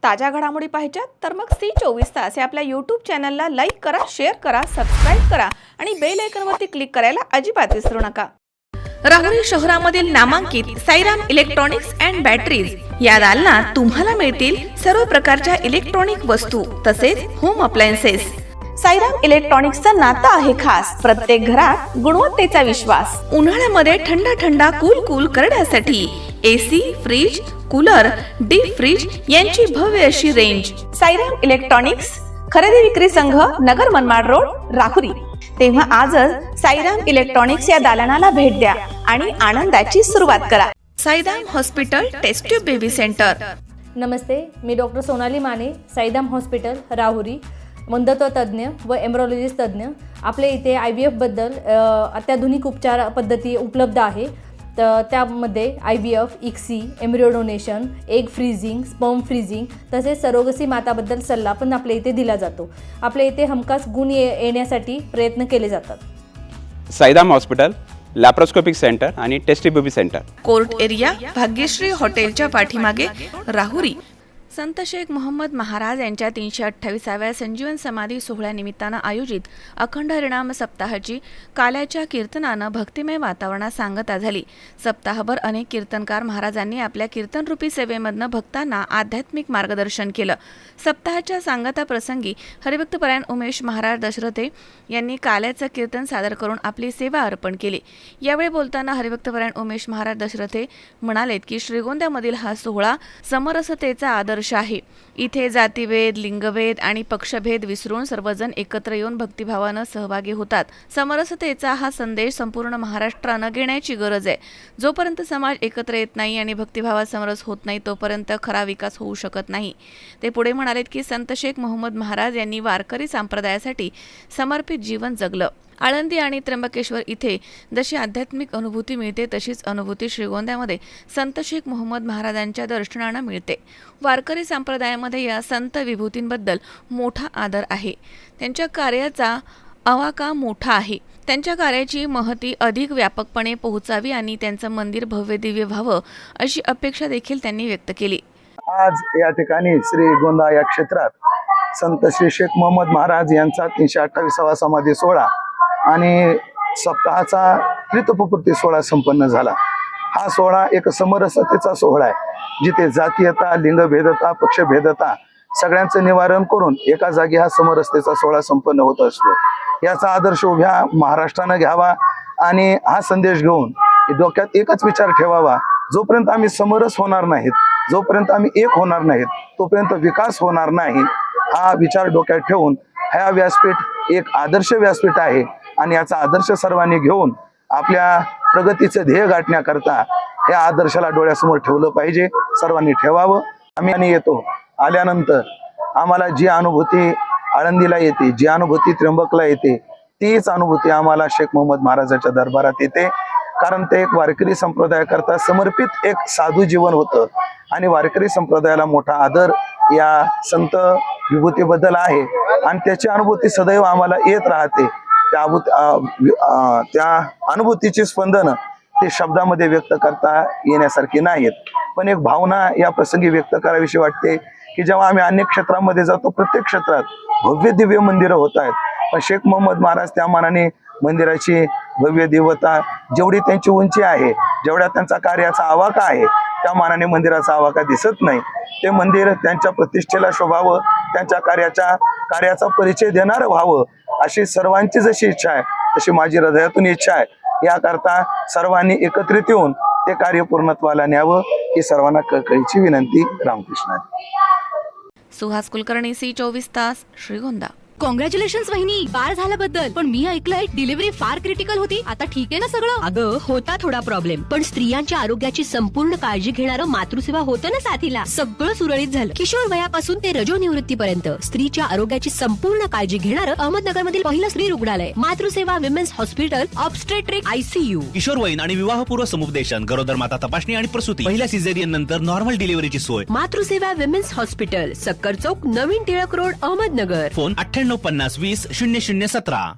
ताज्या घडामोडी पाहिजेत तर मग C24 हे आपल्या यूट्यूब चॅनलला लाईक करा, शेअर करा, सबस्क्राईब करा आणि बेल आयकॉनवरती क्लिक करायला अजिबात विसरू नका। राहुरी शहरामधील नामांकित साईराम इलेक्ट्रॉनिक्स अँड बॅटरीज या दालनात तुम्हाला मिळतील सर्व प्रकारच्या इलेक्ट्रॉनिक वस्तू तसेच होम अप्लायन्सेस। साईराम इलेक्ट्रॉनिक्सचं नातं आहे खास, प्रत्येक घरात गुणवत्तेचा विश्वास। उन्हाळ्यामध्ये थंड कूल करण्यासाठी AC, fridge, cooler, deep freeze यांची भव्य अशी रेंज। साईराम इलेक्ट्रॉनिक्स खरेदी विक्री संघ, नगर मनमाड रोड, राहुरी। तेव्हा आजच साईराम इलेक्ट्रॉनिक्स या दालनाला भेट द्या आणि आनंदाची सुरुवात करा। Sairam hospital test tube baby centre. नमस्ते, मी डॉक्टर सोनाली माने, साईराम हॉस्पिटल राहुरी, वंध्यत्व तज्ज्ञ व एम्ब्रॉलॉजिस्ट तज्ज्ञ। आपल्या इथे IVF बद्दल अत्याधुनिक उपचार पद्धती उपलब्ध आहे। तर त्यामध्ये IVF, ICSI, embryo donation, egg freezing, sperm freezing तसेच सरोगसी माताबद्दल सल्ला पण आपल्या इथे दिला जातो। आपल्या इथे हमखास गुण येण्यासाठी प्रयत्न केले जातात। साईराम हॉस्पिटल लॅप्रोस्कोपिक सेंटर आणि test baby centre, court area, Bhagyashree हॉटेलच्या पाठीमागे, राहुरी। संत शेख मोहम्मद महाराज यांच्या 328व्या संजीवन समाधी सोहळ्यानिमित्तानं आयोजित अखंड हरिनाम सप्ताहाची काल्याच्या कीर्तनानं भक्तिमय वातावरणात सांगता झाली। सप्ताहभर अनेक कीर्तनकार महाराजांनी आपल्या कीर्तनरूपी सेवेमधनं भक्तांना आध्यात्मिक मार्गदर्शन केलं। सप्ताहाच्या सांगता प्रसंगी हरिभक्तपरायण उमेश महाराज दशरथे यांनी काल्याचं कीर्तन सादर करून आपली सेवा अर्पण केली। यावेळी बोलताना हरिभक्तपरायण उमेश महाराज दशरथे म्हणालेत की श्रीगोंद्यामधील हा सोहळा समरसतेचा आदर्श आहे। इथे जातीभेद, लिंगभेद आणि पक्षभेद विसरून सर्वजण एकत्र येऊन भक्तिभावानं सहभागी होतात। समरसतेचा हा संदेश संपूर्ण महाराष्ट्रानं घेण्याची गरज आहे। जोपर्यंत समाज एकत्र येत नाही आणि भक्तिभावात समरस होत नाही तोपर्यंत खरा विकास होऊ शकत नाही। ते पुढे म्हणालेत की संत शेख मोहम्मद महाराज यांनी वारकरी संप्रदायासाठी समर्पित जीवन जगलं। आळंदी आणि त्र्यंबकेश्वर इथे जशी आध्यात्मिक अनुभूती मिळते तशीच अनुभूती श्रीगोंद्यामध्ये संत शेख मोहम्मद महाराजांच्या दर्शनानं मिळते। वारकरी संप्रदायामध्ये या संत विभूतींबद्दल मोठा आदर आहे। त्यांच्या कार्याचा आवाका मोठा आहे। त्यांच्या कार्याची महती अधिक व्यापकपणे पोहोचावी आणि त्यांचं मंदिर भव्य दिव्य व्हावं अशी अपेक्षा देखील त्यांनी व्यक्त केली। आज या ठिकाणी श्रीगोंदा या क्षेत्रात संत श्री शेख मोहम्मद महाराज यांचा 328वा समाधी सोहळा आणि सप्ताहाचा त्रितपपूर्ती सोहळा संपन्न झाला। हा सोहळा एक समरसतेचा सोहळा आहे, जिथे जातीयता, लिंगभेदता, पक्षभेदता सगळ्यांचं निवारण करून एका जागी हा समरसतेचा सोहळा संपन्न होत असतो। याचा आदर्श उभ्या महाराष्ट्रानं घ्यावा आणि हा संदेश घेऊन डोक्यात एकच विचार ठेवावा, जोपर्यंत आम्ही समरस होणार नाहीत, जोपर्यंत आम्ही एक होणार नाहीत तोपर्यंत विकास होणार नाही। हा विचार डोक्यात ठेवून हा व्यासपीठ एक आदर्श व्यासपीठ आहे आणि याचा आदर्श सर्वांनी घेऊन आपल्या प्रगतीचे ध्येय गाठण्याकरता या आदर्शाला डोळ्यासमोर ठेवलं पाहिजे, सर्वांनी ठेवावं। आम्ही येतो आल्यानंतर आम्हाला जी अनुभूती आळंदीला येते, जी अनुभूती त्र्यंबकला येते, तीच अनुभूती आम्हाला शेख मोहम्मद महाराजांच्या दरबारात येते। कारण ते एक वारकरी संप्रदायाकरता समर्पित एक साधू जीवन होतं आणि वारकरी संप्रदायाला मोठा आदर या संत विभूतीबद्दल आहे आणि त्याची अनुभूती सदैव आम्हाला येत राहते। त्या अनुभूतीची स्पंदन ते शब्दामध्ये व्यक्त करता येण्यासारखी नाहीत, पण एक भावना या प्रसंगी व्यक्त करावीशी वाटते की जेव्हा आम्ही अनेक क्षेत्रामध्ये जातो, प्रत्येक क्षेत्रात भव्य दिव्य मंदिरं होत आहेत, पण शेख मोहम्मद महाराज त्या मानाने मंदिराची भव्य दिव्यता जेवढी त्यांची उंची आहे, जेवढ्या त्यांचा कार्याचा आवाका आहे, त्या मानाने मंदिराचा आवाका दिसत नाही। ते मंदिर त्यांच्या प्रतिष्ठेला शोभावं, त्यांच्या कार्याचा परिचय देणारं व्हावं अशी सर्वांची जशी इच्छा आहे तशी माझी हृदयातून इच्छा आहे। याकरता सर्वांनी एकत्रित येऊन ते कार्य पूर्णत्वाला न्यावं ही सर्वांना कळकळीची विनंती। रामकृष्ण। सुहास कुलकर्णी, C24 श्रीगोंदा। कॉंग्रॅच्युलेशन्स वहिनी, बाळ झाल्याबद्दल। पण मी ऐकलंय डिलिव्हरी फार क्रिटिकल होती, आता ठीक आहे ना सगळं? अगं होता थोडा प्रॉब्लेम, पण स्त्रियांच्या आरोग्याची संपूर्ण काळजी घेणारं मातृसेवा होतं ना साथीला। सगळं सुरळीत झालं। किशोर वयापासून ते रजोनिवृत्तीपर्यंत स्त्रीच्या आरोग्याची संपूर्ण काळजी घेणारं अहमदनगरमधील पहिलं स्त्री रुग्णालय Matruseva women's hospital, obstetric ICU। किशोरवयीन आणि विवाहपूर्व समुपदेशन, गरोदर माता तपासणी आणि प्रसूती, पहिल्या सिझेरियन नंतर नॉर्मल डिलिव्हरीची सोय। मातृसेवा विमेन्स हॉस्पिटल, सक्कर चौक, नवीन टिळक रोड, अहमदनगर। फोन 9850 20 0017।